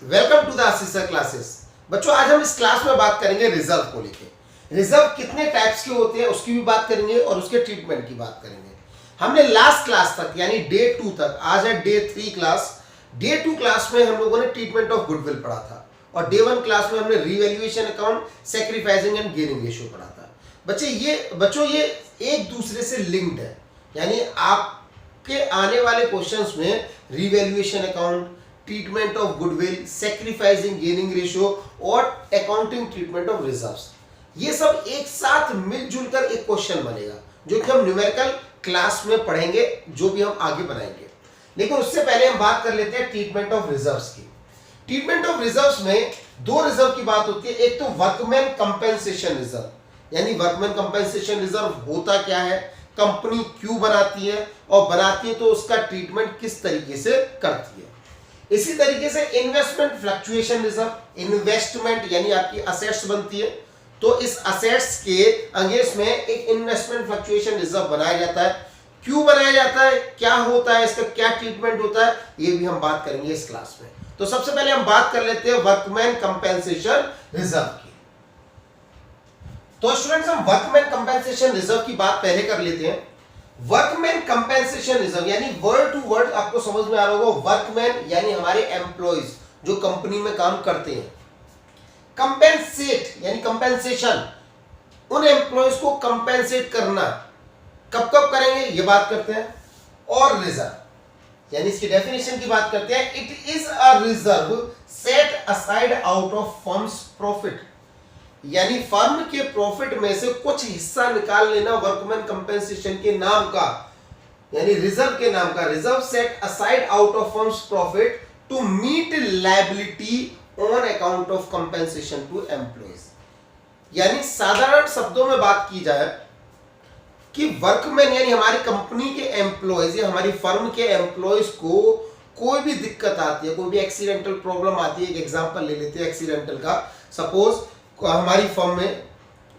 Welcome to the Ashish classes. बच्चों आज हम इस क्लास में बात करेंगे रिजर्व को लेके। रिजर्व कितने टाइप्स के होते हैं उसकी भी बात करेंगे और उसके ट्रीटमेंट की बात करेंगे। हमने लास्ट क्लास तक यानी डे 2 तक, आज है डे 3 क्लास। डे 2 क्लास में हम लोगों ने ट्रीटमेंट ऑफ गुडविल पढ़ा था और डे 1 क्लास में हमने revaluation account, sacrificing and gaining ratio पढ़ा था। बच्चों ये एक दूसरे से लिंक्ड है, यानी आपके आने वाले क्वेश्चंस में revaluation account, treatment of goodwill, sacrificing gaining ratio और अकाउंटिंग ट्रीटमेंट ऑफ रिजर्व्स, ये सब एक साथ मिलजुल कर एक क्वेश्चन बनेगा जो कि हम न्यूमेरिकल क्लास में पढ़ेंगे, जो भी हम आगे बनाएंगे। लेकिन उससे पहले हम बात कर लेते हैं ट्रीटमेंट ऑफ रिजर्व्स की। ट्रीटमेंट ऑफ रिजर्व्स में दो रिजर्व की बात होती है। एक तो वर्कमैन कंपेंसेशन रिजर्व, यानी वर्कमैन कंपेंसेशन रिजर्व होता क्या है, कंपनी क्यों बनाती है और बनाती है तो उसका ट्रीटमेंट किस तरीके से करती है। इसी तरीके से इन्वेस्टमेंट फ्लक्चुएशन रिजर्व, इन्वेस्टमेंट यानी आपकी असेट्स बनती है तो इस असेट्स के अगेंस्ट में एक इन्वेस्टमेंट फ्लक्चुएशन रिजर्व बनाया जाता है। क्यों बनाया जाता है, क्या होता है, इसका क्या ट्रीटमेंट होता है, ये भी हम बात करेंगे इस क्लास में। तो सबसे पहले हम बात कर लेते हैं वर्कमैन कंपेंसेशन रिजर्व की। तो स्टूडेंट्स हम वर्कमैन कंपेंसेशन रिजर्व की बात पहले कर लेते हैं। वर्कमैन कंपेंसेशन रिजर्व यानी वर्ड टू वर्ड आपको समझ में आ रहा होगा। वर्कमैन यानी हमारे एम्प्लॉइज जो कंपनी में काम करते हैं। कंपेंसेट यानी कंपेंसेशन, उन एम्प्लॉइज को कंपेंसेट करना, कब कब करेंगे ये बात करते हैं। और रिजर्व यानी इसकी डेफिनेशन की बात करते हैं। It is a reserve set aside out of firms profit, यानी फर्म के प्रॉफिट में से कुछ हिस्सा निकाल लेना वर्कमैन कंपेंसेशन के नाम का, यानी रिजर्व के नाम का। Reserve set aside out of firms profit to meet liability on account of compensation to employees. यानी साधारण शब्दों में बात की जाए कि वर्कमैन यानी हमारी कंपनी के एम्प्लॉइज या हमारी फर्म के एम्प्लॉइज को कोई भी दिक्कत आती है, कोई भी एक्सीडेंटल प्रॉब्लम आती है। एक एग्जांपल ले लेते हैं एक्सीडेंटल का। सपोज हमारी फर्म में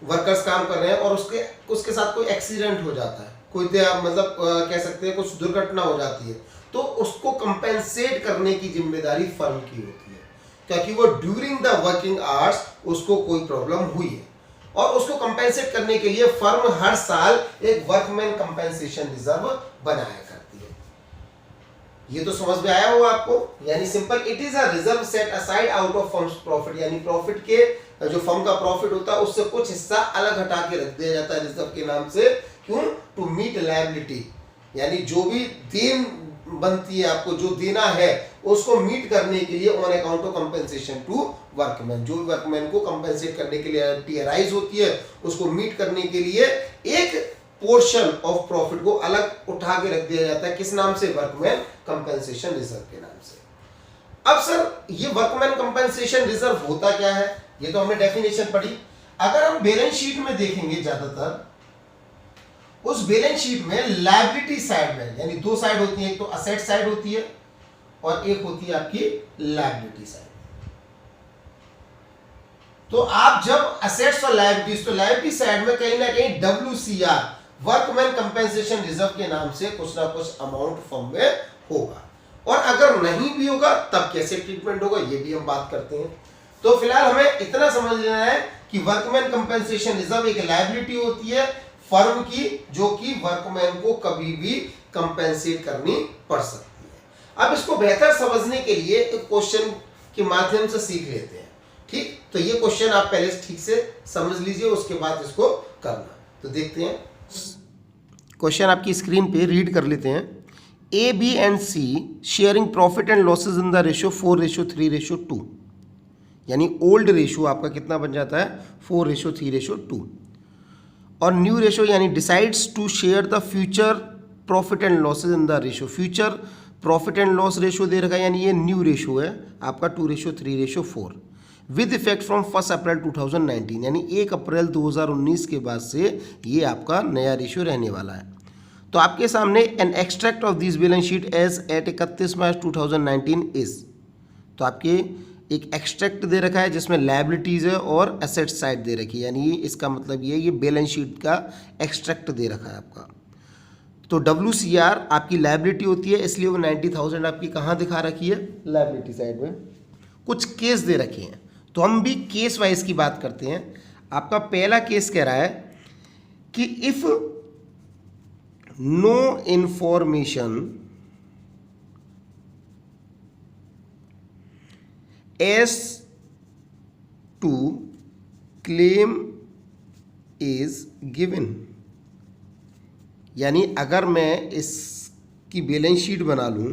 वर्कर्स काम कर रहे हैं और उसके साथ कोई एक्सीडेंट हो जाता है, कोई मतलब कह सकते हैं कुछ दुर्घटना हो जाती है, तो उसको कंपेंसेट करने की जिम्मेदारी फर्म की होती है, क्योंकि वो ड्यूरिंग द वर्किंग आवर्स उसको कोई प्रॉब्लम हुई है और उसको कंपेंसेट करने के लिए फर्म हर साल एक वर्कमैन कंपेंसेशन रिजर्व बनाया करती है। ये तो समझ में आया होगा आपको। यानी simple, it is a reserve set aside out of firms profit, यानी प्रॉफिट के जो फर्म का प्रॉफिट होता है उससे कुछ हिस्सा अलग हटा के रख दिया जाता है रिजर्व के नाम से। क्यों? टू मीट लायबिलिटी, यानी जो भी देन बनती है, आपको जो देना है उसको मीट करने के लिए on account of compensation to workman, जो वर्कमैन को कंपेंसेट करने के लिए अराइज होती है उसको मीट करने के लिए एक पोर्शन ऑफ प्रॉफिट को अलग उठा के रख दिया जाता है। किस नाम से? वर्कमैन कंपेंसेशन रिजर्व के नाम से। अब सर ये वर्कमैन कंपेंसेशन रिजर्व होता क्या है, ये तो हमने डेफिनेशन पढ़ी। अगर हम बैलेंस शीट में देखेंगे ज्यादातर, उस बैलेंस शीट में लायबिलिटी साइड में, यानी दो साइड होती है, एक तो असेट साइड होती है और एक होती है आपकी लायबिलिटी साइड। तो आप जब असेट्स और लायबिलिटीज, तो लायबिलिटी साइड में कहीं ना कहीं WCR वर्कमैन कंपेंसेशन रिजर्व के नाम से कुछ ना कुछ अमाउंट फर्म में होगा, और अगर नहीं भी होगा तब कैसे ट्रीटमेंट होगा ये भी हम बात करते हैं। तो फिलहाल हमें इतना समझ लेना है कि वर्कमैन कंपेंसेशन रिजर्व एक लायबिलिटी होती है फर्म की, जो कि वर्कमैन को कभी भी कंपेंसेट करनी पड़ सकती है। अब इसको बेहतर समझने के लिए एक क्वेश्चन के माध्यम से सीख लेते हैं। ठीक, तो ये क्वेश्चन आप पहले ठीक से समझ लीजिए, उसके बाद इसको करना। तो देखते हैं क्वेश्चन, आपकी स्क्रीन पे रीड कर लेते हैं। A, B and C sharing profit and losses in the ratio 4:3:2, यानी ओल्ड रेशियो आपका कितना बन जाता है 4:3:2, और न्यू रेशियो यानी decides to share the future profit and losses in the ratio. Future profit and loss ratio दे रखा है, यानी ये न्यू रेशियो है आपका 2:3:4 विद इफेक्ट फ्रॉम 1 अप्रैल 2019, यानी 1 अप्रैल 2019 के बाद से ये आपका नया रेशियो रहने वाला है। तो आपके सामने an extract of this balance sheet as at 31 March 2019 is, तो आपके एक एक्सट्रैक्ट दे रखा है जिसमें लायबिलिटीज़ है और एसेट साइड दे रखी है, यानी इसका मतलब ये बैलेंस शीट का एक्सट्रैक्ट दे रखा है आपका। तो WCR आपकी लायबिलिटी होती है, इसलिए वो 90,000 आपकी कहाँ दिखा रखी है, लायबिलिटी साइड में। कुछ केस दे रखे हैं, तो हम भी केस वाइज की बात करते हैं। आपका पहला केस कह रहा है कि if no information as to claim is given, यानी अगर मैं इसकी बैलेंस शीट बना लूं,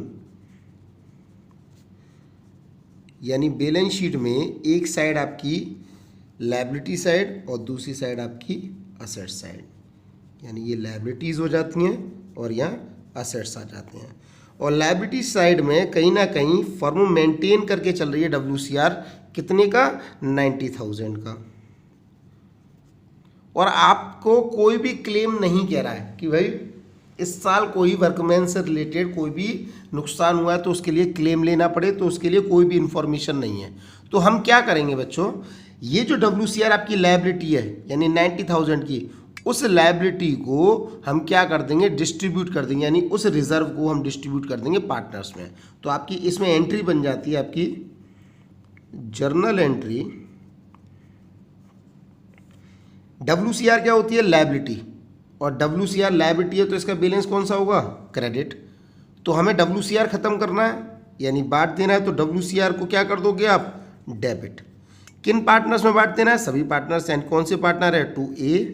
यानी बैलेंस शीट में एक साइड आपकी लायबिलिटी साइड और दूसरी साइड आपकी असेट साइड, यानी ये लायबिलिटीज़ हो जाती हैं और यहाँ असेट्स आ जाते हैं। और लायबिलिटी साइड में कहीं ना कहीं फर्म मेंटेन करके चल रही है WCR कितने का, 90,000 का। और आपको कोई भी क्लेम नहीं कह रहा है कि भाई इस साल कोई वर्कमैन से रिलेटेड कोई भी नुकसान हुआ है तो उसके लिए क्लेम लेना पड़े, तो उसके लिए कोई भी इंफॉर्मेशन नहीं है। तो हम क्या करेंगे बच्चों, ये जो WCR आपकी लायबिलिटी है यानी 90,000 की, उस लायबिलिटी को हम क्या कर देंगे, डिस्ट्रीब्यूट कर देंगे, यानी उस रिजर्व को हम डिस्ट्रीब्यूट कर देंगे पार्टनर्स में। तो आपकी इसमें एंट्री बन जाती है आपकी जर्नल एंट्री। WCR क्या होती है, लायबिलिटी, और WCR लायबिलिटी है तो इसका बैलेंस कौन सा होगा, क्रेडिट। तो हमें WCR खत्म करना है यानी बांट देना है, तो WCR को क्या कर दोगे आप, डेबिट। किन पार्टनर्स में बांट देना है, सभी पार्टनर्स, यानी कौन से पार्टनर है, to A,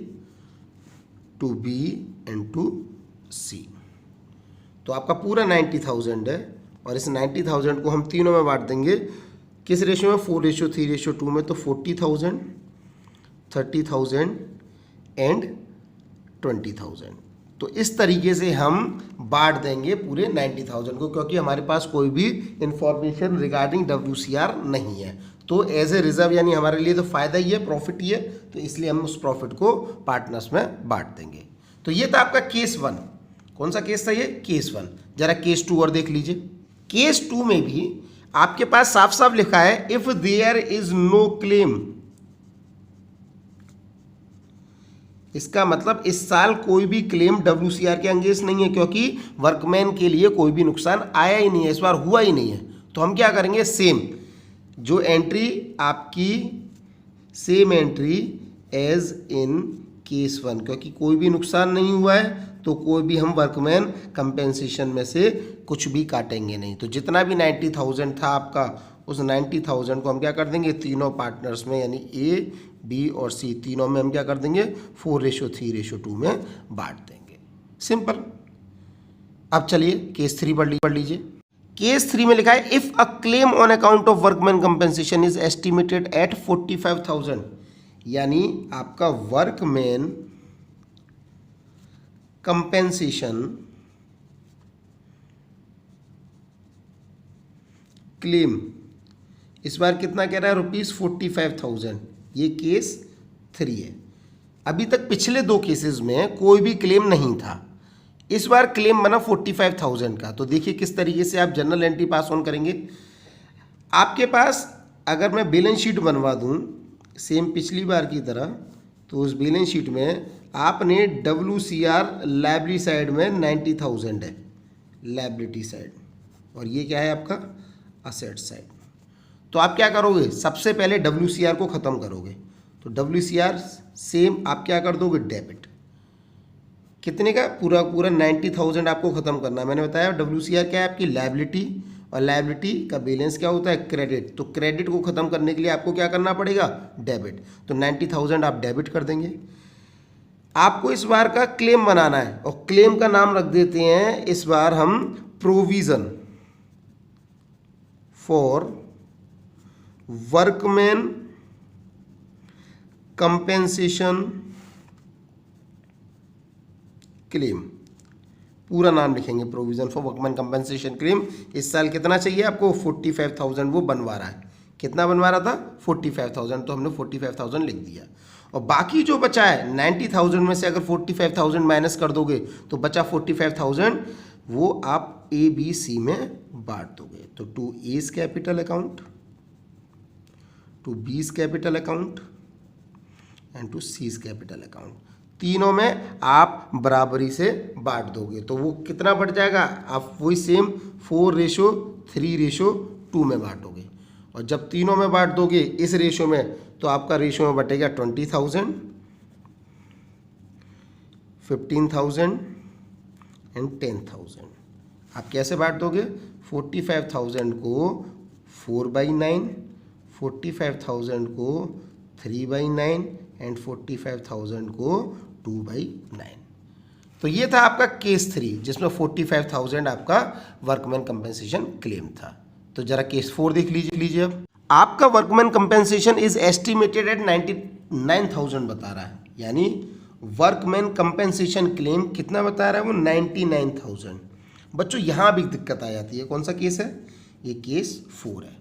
to B and to C। तो आपका पूरा 90,000 है और इस 90,000 को हम तीनों में बांट देंगे, किस रेशो में, 4:3:2 में। तो 40,000, 30,000 एंड 20,000। तो इस तरीके से हम बांट देंगे पूरे 90,000 को, क्योंकि हमारे पास कोई भी इंफॉर्मेशन रिगार्डिंग WCR नहीं है। तो एज ए रिजर्व यानी हमारे लिए तो फायदा ही है, प्रॉफिट ही है, तो इसलिए हम उस प्रॉफिट को पार्टनर्स में बांट देंगे। तो ये था आपका केस 1। कौन सा केस था ये, केस 1। जरा केस 2 और देख लीजिए। केस 2 में भी आपके पास साफ साफ लिखा है if there is no claim. इसका मतलब इस साल कोई भी क्लेम WCR के अंगेंस्ट नहीं है, क्योंकि वर्कमैन के लिए कोई भी नुकसान आया ही नहीं है, इस बार हुआ ही नहीं है। तो हम क्या करेंगे, सेम जो एंट्री आपकी, same entry as in case 1, क्योंकि कोई भी नुकसान नहीं हुआ है तो कोई भी हम वर्कमैन कंपेंसेशन में से कुछ भी काटेंगे नहीं। तो जितना भी 90,000 था आपका, उस 90,000 को हम क्या कर देंगे, तीनों पार्टनर्स में यानी A, B और C तीनों में हम क्या कर देंगे, 4:3:2 में बांट देंगे। सिंपल। अब चलिए केस 3 पढ़ लीजिए। केस 3 में लिखा है if a claim on account of workman compensation is estimated at 45,000, यानी आपका वर्कमैन कंपेंसेशन क्लेम इस बार कितना कह रहा है, ₹45,000। ये केस 3 है। अभी तक पिछले 2 केसेस में कोई भी क्लेम नहीं था, इस बार क्लेम बना 45,000 का। तो देखिए किस तरीके से आप जनरल एंट्री पास ऑन करेंगे। आपके पास अगर मैं बैलेंस शीट बनवा दूं सेम पिछली बार की तरह, तो उस बैलेंस शीट में आपने WCR लायबिलिटी साइड में 90,000 है लायबिलिटी साइड, और ये क्या है आपका असेट साइड। तो आप क्या करोगे, सबसे पहले WCR को ख़त्म करोगे। तो WCR सेम आप क्या कर दोगे, डेबिट। कितने का, पूरा 90,000 आपको ख़त्म करना है। मैंने बताया WCR क्या है, आपकी लायबिलिटी, और लायबिलिटी का बैलेंस क्या होता है, क्रेडिट। तो क्रेडिट को ख़त्म करने के लिए आपको क्या करना पड़ेगा, डेबिट। तो 90,000 आप डेबिट कर देंगे। आपको इस बार का क्लेम बनाना है, और क्लेम का नाम रख देते हैं इस बार हम provision for workman compensation claim. पूरा नाम लिखेंगे, provision for workman compensation claim. इस साल कितना चाहिए आपको, 45,000 वो बनवा रहा है। कितना बनवा रहा था, 45,000, तो हमने 45,000 लिख दिया। और बाकी जो बचा है 90,000 में से अगर 45,000 माइनस कर दोगे तो बचा 45,000, वो आप ABC में बांट दोगे। तो to A's capital account, to B's capital account and to C's capital account, तीनों में आप बराबरी से बांट दोगे। तो वो कितना बढ़ जाएगा, आप वही सेम 4:3:2 में बांटोगे। और जब तीनों में बांट दोगे इस रेशियो में तो आपका रेशियो में बटेगा 20,000, 15,000 एंड 10,000। आप कैसे बांट दोगे? 45,000 को 4/9, 45,000 को 3/9 एंड 45,000 को 2/9। तो ये था आपका केस 3 जिसमें 45,000 आपका वर्कमैन कंपेंसेशन क्लेम था। तो जरा केस 4 देख लीजिए। अब आपका workman compensation is estimated at 99,000 बता रहा है, यानी वर्कमैन कंपेंसेशन क्लेम कितना बता रहा है? वो 99,000। बच्चों यहाँ भी दिक्कत आ जाती है। कौन सा केस है? ये केस 4 है।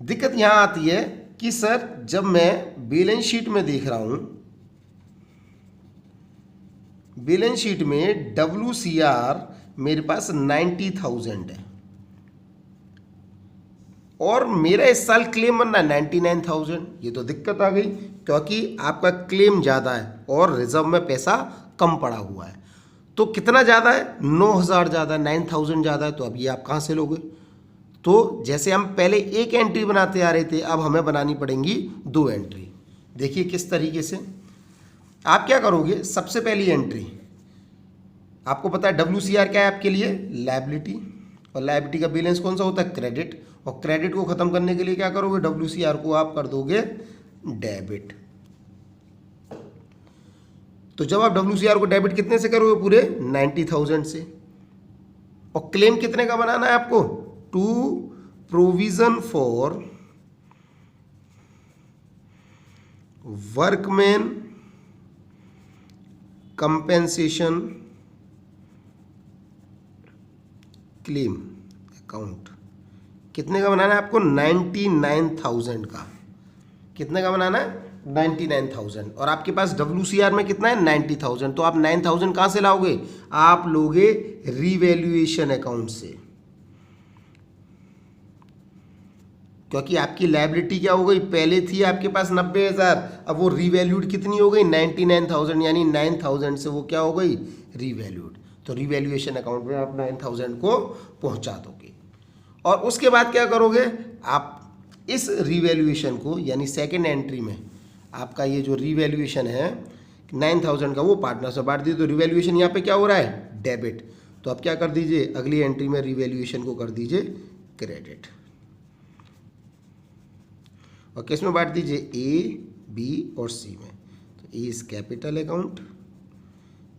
दिक्कत यहाँ आती है कि सर जब मैं बैलेंस शीट में देख रहा हूँ, बैलेंस शीट में WCR मेरे पास 90,000 है और मेरा इस साल क्लेम बनना है 99,000। ये तो दिक्कत आ गई, क्योंकि आपका क्लेम ज़्यादा है और रिजर्व में पैसा कम पड़ा हुआ है। तो कितना ज़्यादा है? 9,000 ज़्यादा, 9,000 ज़्यादा है। तो अब ये आप कहाँ से लोगे? तो जैसे हम पहले एक एंट्री बनाते आ रहे थे, अब हमें बनानी पड़ेंगी 2 एंट्री। देखिए किस तरीके से आप क्या करोगे। सबसे पहली एंट्री, आपको पता है WCR क्या है आपके लिए? लायबिलिटी, और लायबिलिटी का बैलेंस कौन सा होता है? क्रेडिट। और क्रेडिट को खत्म करने के लिए क्या करोगे? WCR को आप कर दोगे डेबिट। तो जब आप WCR को डेबिट कितने से करोगे? पूरे 90,000 से। और क्लेम कितने का बनाना है आपको? To provision for workman compensation claim account. कितने का बनाना है आपको? 99,000 का। कितने का बनाना है? 99,000। और आपके पास WCR में कितना है? 90,000। तो आप 9,000 कहाँ से लाओगे? आप लोगे रिवैल्यूएशन अकाउंट से, क्योंकि आपकी लायबिलिटी क्या हो गई? पहले थी आपके पास 90,000, अब वो रिवैल्यूड कितनी हो गई? 99,000, यानी 9,000 से वो क्या हो गई? रिवैल्यूड। तो रिवैल्यूएशन अकाउंट में आप 9,000 को पहुंचा दोगे। और उसके बाद क्या करोगे? आप इस रिवैल्यूएशन को, यानी सेकेंड एंट्री में आपका ये जो रिवैल्यूएशन है 9,000 का, वो पार्टनर से बांट दीजिए। तो रिवैल्यूएशन यहाँ पे क्या हो रहा है? डेबिट। तो आप क्या कर दीजिए? अगली एंट्री में रिवैल्यूएशन को कर दीजिए क्रेडिट। और किस में बांट दीजिए? A, B और C में। तो A is capital account,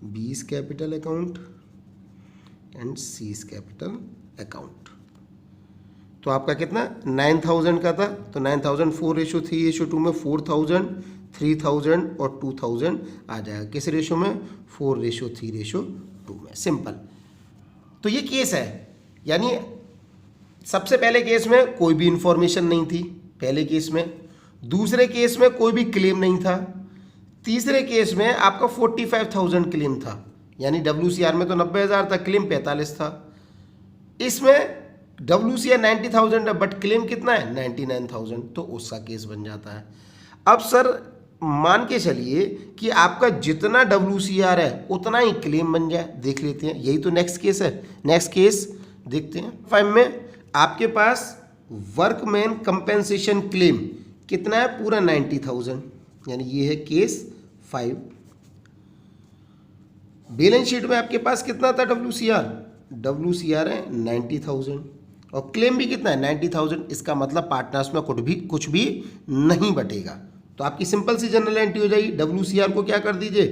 B is capital account and C is capital account. तो आपका कितना? 9,000 का था, तो 9,000 4:3:2 में 4,000, 3,000 और 2,000 आ जाएगा। किस रेशो में? 4:3:2 में। सिंपल। तो ये केस है, यानी सबसे पहले केस में कोई भी इंफॉर्मेशन नहीं थी, पहले केस में। दूसरे केस में कोई भी क्लेम नहीं था। तीसरे केस में आपका 45,000 क्लेम था, यानी WCR में तो 90,000 था, क्लेम 45 था। इसमें WCR 90,000 है बट क्लेम कितना है? 99,000। तो उसका केस बन जाता है। अब सर मान के चलिए कि आपका जितना WCR है उतना ही क्लेम बन जाए। देख लेते हैं, यही तो नेक्स्ट केस है। नेक्स्ट केस देखते हैं। 5 में आपके पास वर्कमैन कंपेंसेशन क्लेम कितना है? पूरा 90,000, यानी ये है केस 5। बैलेंस शीट में आपके पास कितना था WCR? WCR है 90,000 और क्लेम भी कितना है? 90,000। इसका मतलब पार्टनर्स में कुछ भी नहीं बटेगा। तो आपकी सिंपल सी जनरल एंट्री हो जाएगी। WCR को क्या कर दीजिए?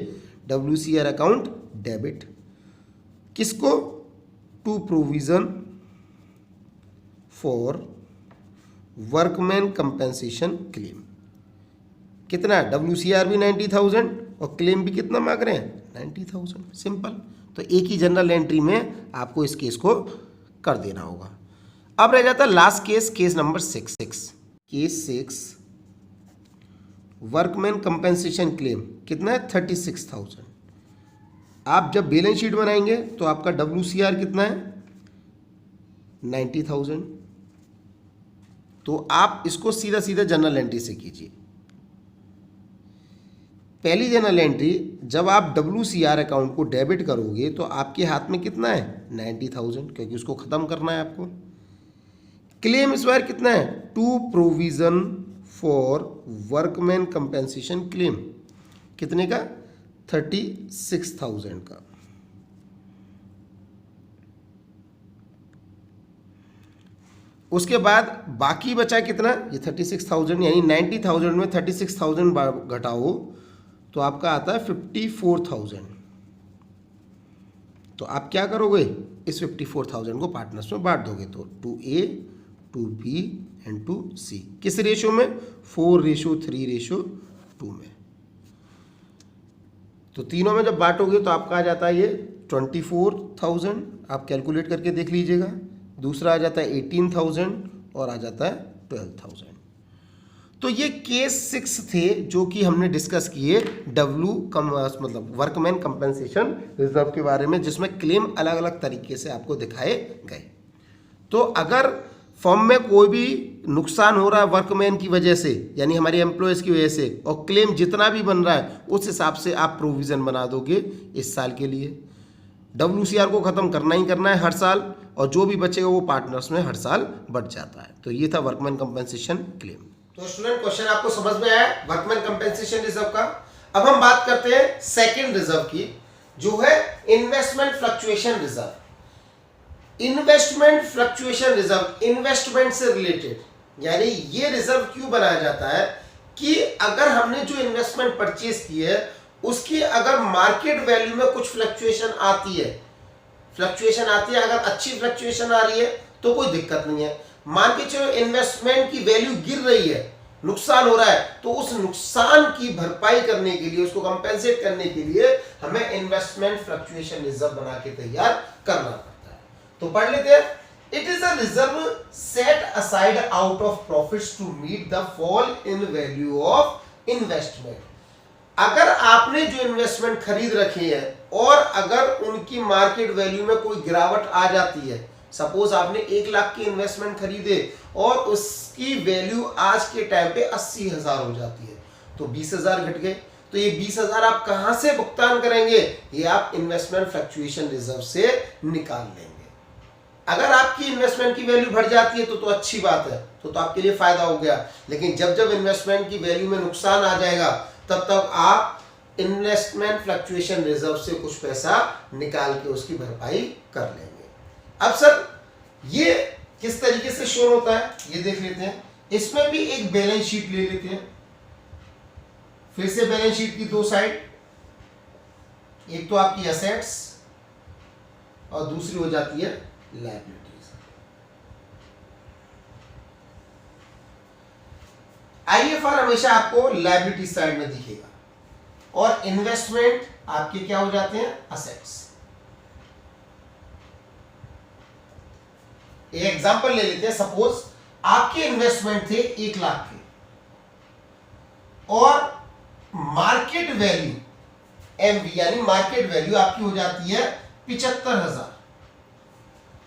WCR account debit. किसको? To provision for workman compensation claim. कितना? WCR भी 90,000 और क्लेम भी कितना मांग रहे हैं? 90,000। सिंपल। तो एक ही जनरल एंट्री में आपको इस केस को कर देना होगा। अब रह जाता है last case, case number 6। Case 6 workman compensation claim कितना है? 36,000। आप जब बैलेंस शीट बनाएंगे तो आपका WCR कितना है? 90,000। तो आप इसको सीधा सीधा जनरल एंट्री से कीजिए। पहली जनरल एंट्री, जब आप WCR अकाउंट को डेबिट करोगे तो आपके हाथ में कितना है? 90,000, क्योंकि उसको ख़त्म करना है आपको। क्लेम स्क्वायर कितना है, to provision for workman compensation claim, कितने का, 36,000 का। उसके बाद बाकी बचा कितना, ये 36,000, यानी 90,000 में 36,000 घटाओ तो आपका आता है 54,000। तो आप क्या करोगे, इस 54,000 को पार्टनर्स में बांट दोगे, तो 2A 2B एंड 2C, किस रेशो में, 4:3:2 में। तो तीनों में जब बांटोगे तो आपका आ जाता है ये 24,000, आप कैलकुलेट करके देख लीजिएगा। दूसरा आ जाता है 18,000 और आ जाता है 12,000। तो ये केस 6 थे जो कि हमने डिस्कस किए मतलब वर्कमैन कंपेंसेशन रिजर्व के बारे में, जिसमें क्लेम अलग अलग तरीके से आपको दिखाए गए। तो अगर फर्म में कोई भी नुकसान हो रहा है वर्कमैन की वजह से, यानी हमारे एम्प्लॉयज़ की वजह से, और क्लेम जितना भी बन रहा है उस हिसाब से आप प्रोविज़न बना दोगे इस साल के लिए। WCR को ख़त्म करना ही करना है हर साल, और जो भी बचेगा वो पार्टनर्स में हर साल बढ़ जाता है। तो ये था वर्कमैन कंपेंसेशन क्लेम। तो स्टूडेंट, क्वेश्चन आपको समझ में आया वर्कमैन कंपेंसेशन रिजर्व का। अब हम बात करते हैं सेकंड रिजर्व की, जो है investment fluctuation reserve. Investment fluctuation reserve investment से रिलेटेड, यानी ये रिजर्व क्यों बनाया जाता है कि अगर हमने जो इन्वेस्टमेंट परचेज की है उसकी अगर मार्केट वैल्यू में कुछ फ्लक्चुएशन आती है, अगर अच्छी फ्लक्चुएशन आ रही है तो कोई दिक्कत नहीं है। मान के चलो इन्वेस्टमेंट की वैल्यू गिर रही है, नुकसान हो रहा है, तो उस नुकसान की भरपाई करने के लिए, उसको कंपेंसेट करने के लिए हमें इन्वेस्टमेंट फ्लक्चुएशन रिजर्व बना के तैयार करना पड़ता है। तो पढ़ लेते हैं। It is a reserve set aside out of profits to meet the fall in value of investment. अगर आपने जो इन्वेस्टमेंट खरीद रखी है और अगर उनकी मार्केट वैल्यू में कोई गिरावट आ जाती है, सपोज आपने 1 लाख की इन्वेस्टमेंट खरीदे और उसकी वैल्यू आज के टाइम पे 80,000 हो जाती है, तो 20,000 घट गए, तो ये 20,000 आप कहां से भुगतान करेंगे, ये आप इन्वेस्टमेंट फ्लक्चुएशन रिजर्व से निकाल लेंगे। अगर आपकी इन्वेस्टमेंट की वैल्यू बढ़ जाती है तो अच्छी बात है, तो आपके लिए फायदा हो गया। लेकिन जब इन्वेस्टमेंट की वैल्यू में नुकसान आ जाएगा तब आप इन्वेस्टमेंट फ्लक्चुएशन रिजर्व से कुछ पैसा निकाल के उसकी भरपाई कर लेंगे। अब सर ये किस तरीके से शो होता है ये देख लेते हैं। इसमें भी एक बैलेंस शीट ले लेते हैं। फिर से बैलेंस शीट की दो साइड, एक तो आपकी एसेट्स और दूसरी हो जाती है लायबिलिटीज। आईएफआर हमेशा आपको लायबिलिटी साइड में दिखेगा और इन्वेस्टमेंट आपके क्या हो जाते हैं, असेट्स। एक एग्जांपल ले लेते हैं। सपोज आपके इन्वेस्टमेंट थे 1 लाख के और मार्केट वैल्यू एमवी यानी मार्केट वैल्यू आपकी हो जाती है 75,000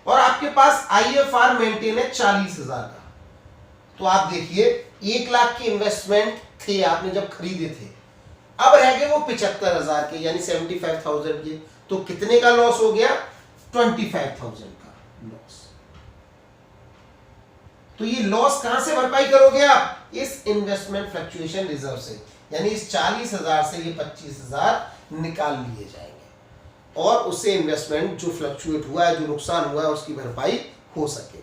और आपके पास आईएफआर मेंटेन है 40,000 का। तो आप देखिए 1 लाख के इन्वेस्टमेंट थे आपने जब खरीदे थे, अब रह गए वो 75,000 के यानी 75,000 के, तो कितने का लॉस हो गया, 25,000 का लॉस। तो ये लॉस कहां से भरपाई करोगे आप, इस इन्वेस्टमेंट फ्लक्चुएशन रिजर्व से, यानी इस 40,000 से ये 25,000 निकाल लिए जाएंगे और उससे इन्वेस्टमेंट जो फ्लक्चुएट हुआ है, जो नुकसान हुआ है, उसकी भरपाई हो सकेगी।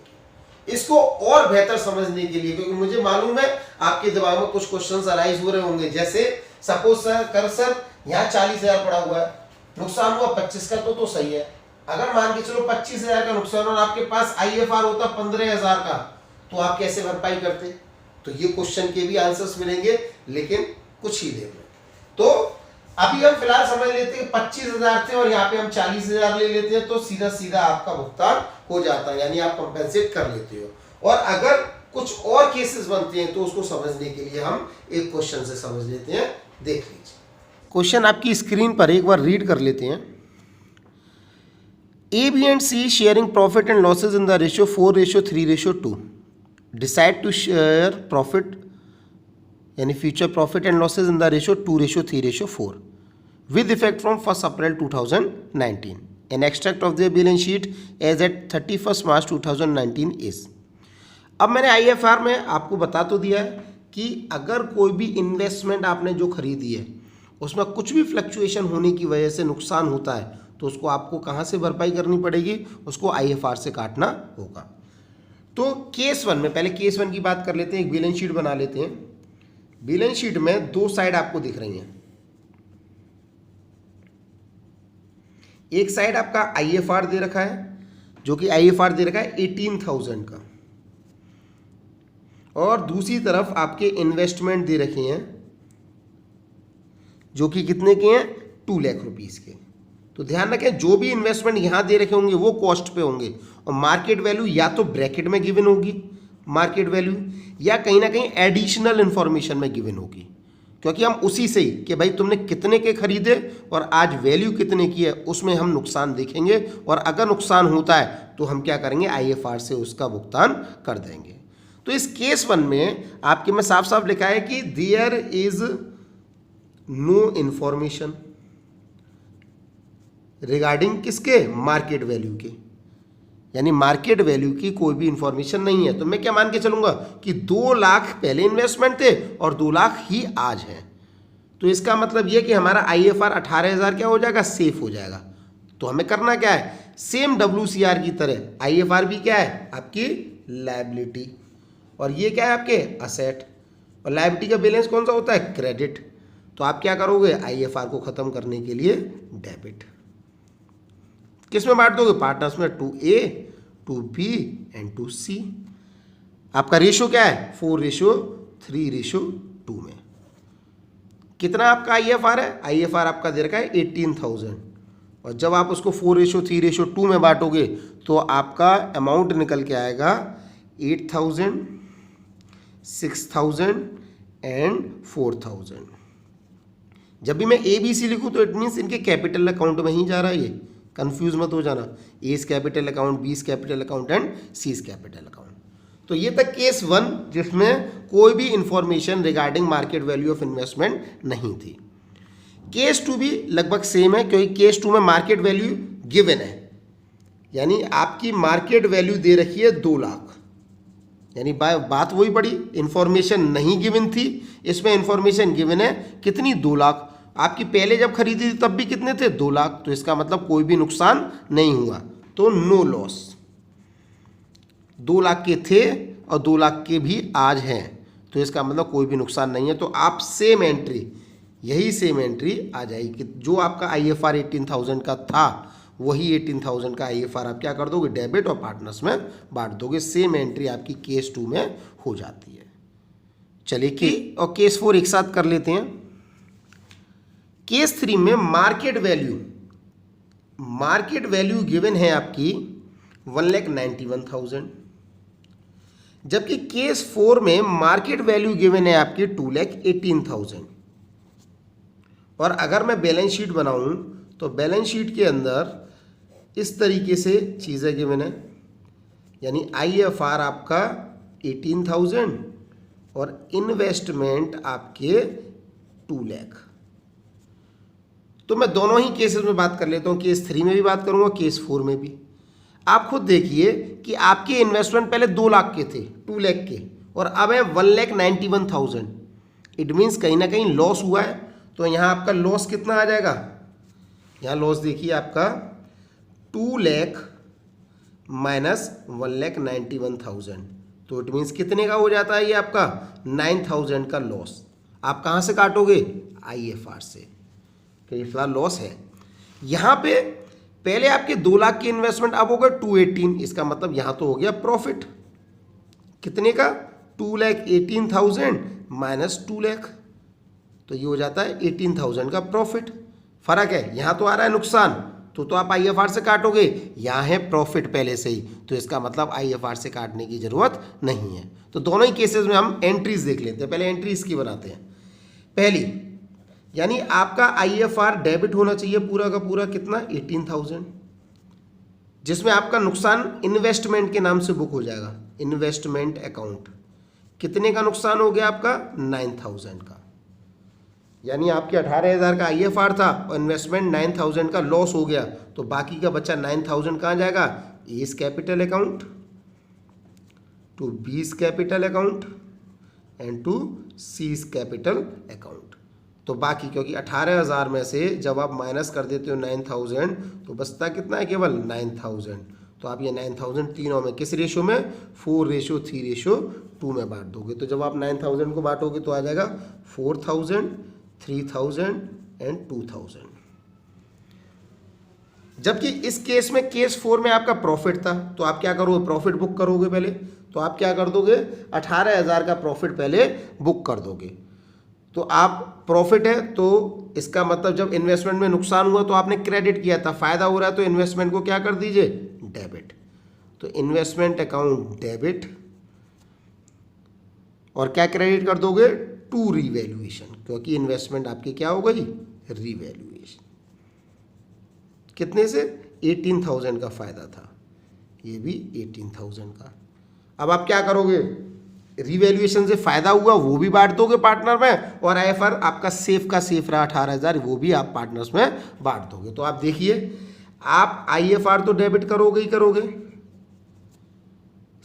इसको और बेहतर समझने के लिए, क्योंकि मुझे मालूम है आपके दिमाग में कुछ क्वेश्चंस अराइज हो रहे होंगे, जैसे सपोज सर यहाँ 40,000 पड़ा हुआ है, नुकसान हुआ 25 का, तो सही है। अगर मान के चलो 25,000 का नुकसान और आपके पास आईएफआर होता 15,000 का, तो आप कैसे भरपाई करते। तो ये क्वेश्चन के भी आंसर्स मिलेंगे लेकिन कुछ ही देर में। तो अभी हम फिलहाल समझ लेते हैं 25,000 थे और यहाँ पे हम 40,000 ले लेते हैं, तो सीधा सीधा आपका भुगतान हो जाता है, यानी आप कंपेंसेट कर लेते हो। और अगर कुछ और केसेस बनते हैं तो उसको समझने के लिए हम एक क्वेश्चन से समझ लेते हैं। देख लीजिए क्वेश्चन आपकी स्क्रीन पर, एक बार रीड कर लेते हैं। A B and C sharing profit and losses in the ratio 4:3:2 decide to share profit यानी future profit and losses in the ratio 2:3:4 with effect from 1st April 2019. An extract of their balance sheet as at 31st March 2019 is. अब मैंने IFR में आपको बता तो दिया है कि अगर कोई भी इन्वेस्टमेंट आपने जो खरीदी है उसमें कुछ भी फ्लक्चुएशन होने की वजह से नुकसान होता है तो उसको आपको कहाँ से भरपाई करनी पड़ेगी, उसको IFR से काटना होगा। तो केस वन में, पहले केस वन की बात कर लेते हैं, एक बैलेंस शीट बना लेते हैं। बैलेंस शीट में दो साइड आपको दिख रही हैं। एक साइड आपका IFR दे रखा है, जो कि IFR दे रखा है 18,000 का, और दूसरी तरफ आपके इन्वेस्टमेंट दे रखे हैं जो कि कितने के हैं, 2 लाख रुपीस के। तो ध्यान रखें, जो भी इन्वेस्टमेंट यहां दे रखे होंगे वो कॉस्ट पे होंगे, और मार्केट वैल्यू या तो ब्रैकेट में गिवन होगी मार्केट वैल्यू, या कहीं ना कहीं एडिशनल इंफॉर्मेशन में गिवन होगी, क्योंकि हम उसी से ही कि भाई तुमने कितने के खरीदे और आज वैल्यू कितने की है उसमें हम नुकसान देखेंगे, और अगर नुकसान होता है तो हम क्या करेंगे, IFR से उसका भुगतान कर देंगे। तो इस केस वन में आपके में साफ साफ लिखा है कि there is no information regarding किसके, मार्केट वैल्यू के, यानी मार्केट वैल्यू की कोई भी इंफॉर्मेशन नहीं है। तो मैं क्या मान के चलूंगा कि 2 लाख पहले इन्वेस्टमेंट थे और 2 लाख ही आज है। तो इसका मतलब यह कि हमारा IFR 18,000 क्या हो जाएगा, सेफ हो जाएगा। तो हमें करना क्या है, सेम WCR की तरह IFR भी क्या है, आपकी लायबिलिटी, और ये क्या है, आपके असेट, और लायबिलिटी का बैलेंस कौन सा होता है, क्रेडिट। तो आप क्या करोगे, IFR को खत्म करने के लिए डेबिट। किस में बांट दोगे, पार्टनर्स में, 2A, 2B एंड 2C। आपका रेशो क्या है, 4:3:2 में। कितना आपका IFR है, IFR आपका दे रखा है 18,000, और जब आप उसको 4:3:2 में बांटोगे तो आपका अमाउंट निकल के आएगा 8,000, 6,000 एंड 4,000। जब भी मैं ABC लिखूं तो इट मीन्स इनके कैपिटल अकाउंट में ही जा रहा है, ये कंफ्यूज मत हो जाना, A's capital account, B's capital account and C's capital account. तो ये था केस वन, जिसमें कोई भी information regarding market value of investment नहीं थी। केस टू भी लगभग सेम है, क्योंकि केस टू में मार्केट वैल्यू गिवन है, यानी आपकी मार्केट वैल्यू दे रखी है 2 लाख, यानी बात वही पड़ी, इंफॉर्मेशन नहीं गिवन थी, इसमें इंफॉर्मेशन गिवन है कितनी, 2 लाख। आपकी पहले जब खरीदी थी तब भी कितने थे, 2 लाख। तो इसका मतलब कोई भी नुकसान नहीं हुआ, तो नो लॉस। 2 लाख के थे और 2 लाख के भी आज हैं, तो इसका मतलब कोई भी नुकसान नहीं है। तो आप सेम एंट्री, यही सेम एंट्री आ जाएगी, जो आपका IFR 18,000 का था वही 18,000 का IFR आप क्या कर दोगे, डेबिट, और पार्टनर्स में बांट दोगे। सेम एंट्री आपकी केस 2 में हो जाती है। चलिए कि और केस 4 एक साथ कर लेते हैं। केस 3 में मार्केट वैल्यू गिवन है आपकी 1,91,000, जबकि केस 4 में मार्केट वैल्यू गिवन है आपकी 2,18,000। और अगर मैं बैलेंस शीट बनाऊं तो बैलेंस शीट के अंदर इस तरीके से चीज़ें गिवन है, यानी IFR आपका 18,000 और इन्वेस्टमेंट आपके 2 लाख। तो मैं दोनों ही केसेस में बात कर लेता हूँ, केस 3 में भी बात करूँगा, केस 4 में भी। आप खुद देखिए कि आपके इन्वेस्टमेंट पहले 2 लाख के थे, 2 लाख के, और अब है 1,91,000। इट मीन्स कहीं ना कहीं लॉस हुआ है। तो यहाँ आपका लॉस कितना आ जाएगा, यहाँ लॉस देखिए आपका 2 लाख माइनस 1,91,000, तो इट मीन्स कितने का हो जाता है ये आपका 9,000 का लॉस। आप कहाँ से काटोगे, IFR से, कि फिलहाल लॉस है। यहाँ पे पहले आपके 2 लाख की इन्वेस्टमेंट, अब हो गया 218, इसका मतलब यहाँ तो हो गया प्रॉफिट कितने का, 2,18,000 माइनस 2 लाख, तो ये हो जाता है 18,000 का प्रॉफिट। फर्क है, यहाँ तो आ रहा है नुकसान, तो आप IFR से काटोगे, यहाँ है प्रॉफिट पहले से ही, तो इसका मतलब IFR से काटने की जरूरत नहीं है। तो दोनों ही केसेस में हम एंट्रीज देख लेते हैं। पहले एंट्री इसकी बनाते हैं। पहली, यानी आपका IFR डेबिट होना चाहिए पूरा का पूरा कितना, 18,000, जिसमें आपका नुकसान इन्वेस्टमेंट के नाम से बुक हो जाएगा, इन्वेस्टमेंट अकाउंट। कितने का नुकसान हो गया आपका, 9,000 का, यानी आपके 18,000 का IFR था और इन्वेस्टमेंट 9,000 का लॉस हो गया, तो बाकी का बच्चा 9,000 कहाँ जाएगा, A's capital account, to B's capital account and to C's capital account. तो बाकी क्योंकि 18,000 में से जब आप माइनस कर देते हो 9,000 तो बचता कितना है, केवल 9,000। तो आप ये 9,000 तीनों में किस रेशो में, 4:3:2 में बांट दोगे। तो जब आप 9,000 को बांटोगे तो आ जाएगा 4,000, 3,000 एंड 2,000। जबकि इस केस में केस 4 में आपका प्रॉफिट था, तो आप क्या करोगे, प्रॉफिट बुक करोगे पहले। तो आप क्या कर दोगे, 18,000 का प्रॉफिट पहले बुक कर दोगे। तो आप प्रॉफिट है तो इसका मतलब जब इन्वेस्टमेंट में नुकसान हुआ तो आपने क्रेडिट किया था, फायदा हो रहा है तो इन्वेस्टमेंट को क्या कर दीजिए, डेबिट। तो इन्वेस्टमेंट अकाउंट डेबिट, और क्या क्रेडिट कर दोगे, टू रीवैल्यूएशन, क्योंकि इन्वेस्टमेंट आपकी क्या हो गई, रीवैल्यूएशन। कितने से, 18,000 का फायदा था, ये भी 18,000 का। अब आप क्या करोगे, रिवैल्यूएशन से फायदा हुआ वो भी बांट दोगे पार्टनर में, और आईएफआर आपका सेफ का सेफ रहा 18,000, वो भी आप पार्टनर्स में बांट दोगे। तो आप देखिए, आप आईएफआर तो डेबिट करोगे ही करोगे,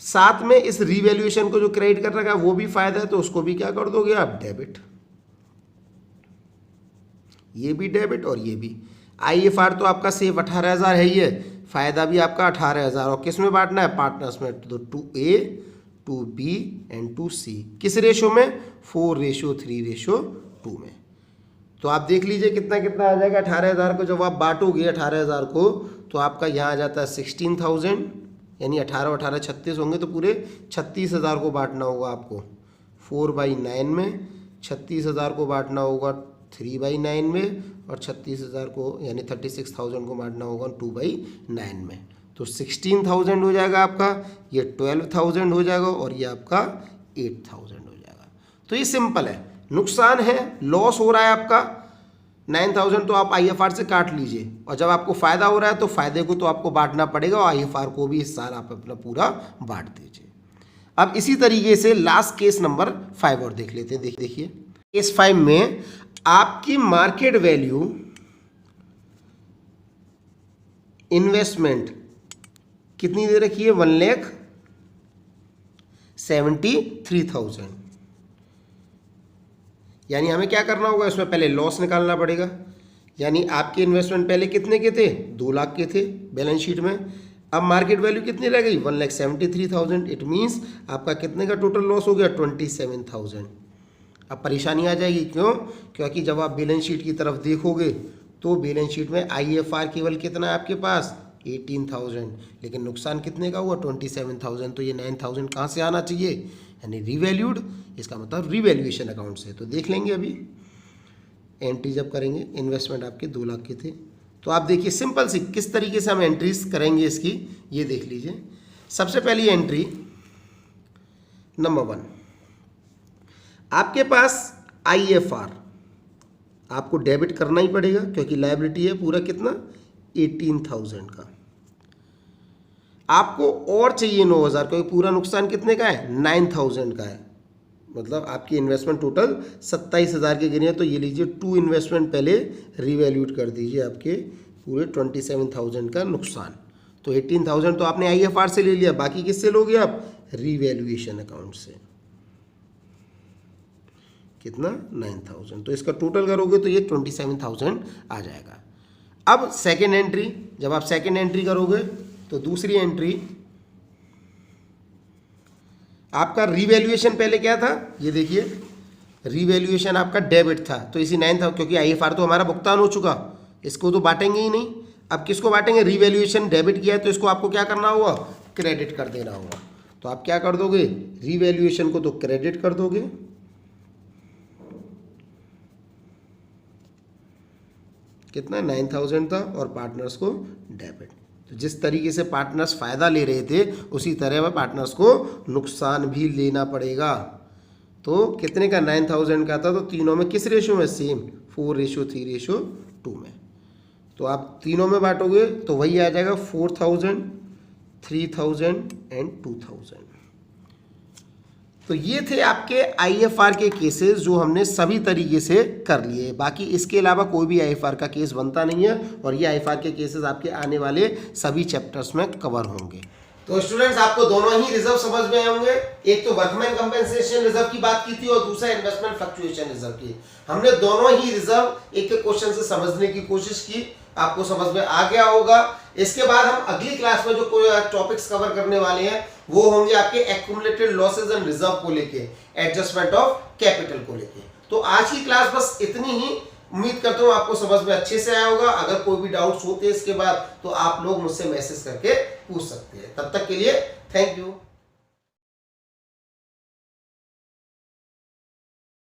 साथ में इस रिवैल्यूएशन को जो क्रेडिट कर रखा है वो भी फायदा है तो उसको भी क्या कर दोगे आप, डेबिट। ये भी डेबिट और ये भी। आईएफआर तो आपका सेफ 18,000 है ही है, फायदा भी आपका 18,000, और किस में बांटना है, पार्टनर्स में। तो 2A, 2B एंड 2C किस रेशो में, 4:3:2 में। तो आप देख लीजिए कितना कितना आ जाएगा। 18,000 को जब आप बांटोगे 18,000 को, तो आपका यहाँ आ जाता है 16,000, यानी 18 और 18 36 होंगे, तो पूरे 36,000 को बांटना होगा आपको 4/9 में, 36,000 को बांटना होगा 3/9 में, और 36,000 को यानी 36,000 को बांटना होगा 2/9 में। तो 16,000 हो जाएगा आपका, ये 12,000 हो जाएगा, और ये आपका 8,000 हो जाएगा। तो ये सिंपल है, नुकसान है, लॉस हो रहा है आपका 9,000, तो आप आईएफआर से काट लीजिए, और जब आपको फायदा हो रहा है तो फायदे को तो आपको बांटना पड़ेगा, और आईएफआर को भी इस साल आप अपना पूरा बांट दीजिए। अब इसी तरीके से लास्ट केस नंबर 5 और देख लेते हैं। देखिए केस 5 में आपकी मार्केट वैल्यू इन्वेस्टमेंट कितनी दे रखी है, 1,73,000। यानी हमें क्या करना होगा, इसमें पहले लॉस निकालना पड़ेगा। यानी आपके इन्वेस्टमेंट पहले कितने के थे, 2 लाख के थे बैलेंस शीट में, अब मार्केट वैल्यू कितनी रह गई, 1,73,000। इट मीन्स आपका कितने का टोटल लॉस हो गया, 27,000। अब परेशानी आ जाएगी, क्यों, क्योंकि जब आप बैलेंस शीट की तरफ देखोगे तो बैलेंस शीट में आईएफआर केवल कितना है आपके पास, 18,000, लेकिन नुकसान कितने का हुआ, 27,000। तो ये 9,000 कहाँ से आना चाहिए, यानी रीवैल्यूड, इसका मतलब रिवैल्यूएशन अकाउंट से। तो देख लेंगे अभी एंट्री जब करेंगे, इन्वेस्टमेंट आपके 2 लाख के थे। तो आप देखिए सिंपल सी किस तरीके से हम एंट्रीज करेंगे इसकी, ये देख लीजिए। सबसे पहली एंट्री नंबर 1, आपके पास आईएफआर आपको डेबिट करना ही पड़ेगा, क्योंकि लायबिलिटी है पूरा कितना, 18,000 का। आपको और चाहिए 9,000, क्योंकि पूरा नुकसान कितने का है, 9,000 का है। मतलब आपकी इन्वेस्टमेंट टोटल 27,000 के गिने, तो ये लीजिए 2 इन्वेस्टमेंट पहले रिवैल्यूट कर दीजिए, आपके पूरे 27,000 का नुकसान। तो 18,000 तो आपने आईएफआर से ले लिया, बाकी किससे लोगे आप, रिवैल्यूएशन अकाउंट से। कितना, 9,000। तो इसका टोटल करोगे तो ये 27,000 आ जाएगा। अब सेकेंड एंट्री, जब आप सेकेंड एंट्री करोगे तो दूसरी एंट्री आपका रिवैल्यूएशन पहले क्या था, ये देखिए रिवैल्यूएशन आपका डेबिट था, तो इसी 9,000, क्योंकि आईएफआर तो हमारा भुगतान हो चुका, इसको तो बांटेंगे ही नहीं। अब किसको बांटेंगे, रिवैल्यूएशन डेबिट किया है तो इसको आपको क्या करना होगा, क्रेडिट कर देना होगा। तो आप क्या कर दोगे, रिवैल्यूएशन को तो क्रेडिट कर दोगे, कितना 9,000 था, और पार्टनर्स को डेबिट। तो जिस तरीके से पार्टनर्स फायदा ले रहे थे उसी तरह में पार्टनर्स को नुकसान भी लेना पड़ेगा। तो कितने का, 9,000 का था, तो तीनों में किस रेशो में, सेम 4:3:2 में। तो आप तीनों में बांटोगे तो वही आ जाएगा 4,000, 3,000 एंड 2,000। तो ये थे आपके आईएफआर के केसेस जो हमने सभी तरीके से कर लिए। बाकी इसके अलावा कोई भी आईएफआर का केस बनता नहीं है, और ये आईएफआर के केसेस आपके आने वाले सभी चैप्टर्स में कवर होंगे। तो स्टूडेंट्स आपको दोनों ही रिजर्व समझ में आए होंगे। एक तो वर्कमैन कंपेंसेशन रिजर्व की बात की थी और दूसरा इन्वेस्टमेंट फ्लक्चुएशन रिजर्व की। हमने दोनों ही रिजर्व एक एक क्वेश्चन से समझने की कोशिश की, आपको समझ में आ गया होगा। इसके बाद हम अगली क्लास में जो टॉपिक्स कवर करने वाले हैं वो होंगे आपके एक्यूमुलेटेड लॉसेज एंड रिजर्व को लेके, एडजस्टमेंट ऑफ कैपिटल को लेके। तो आज की क्लास बस इतनी ही। उम्मीद करता हूँ आपको समझ में अच्छे से आया होगा। अगर कोई भी डाउट्स होते हैं इसके बाद तो आप लोग मुझसे मैसेज करके पूछ सकते हैं। तब तक के लिए थैंक यू।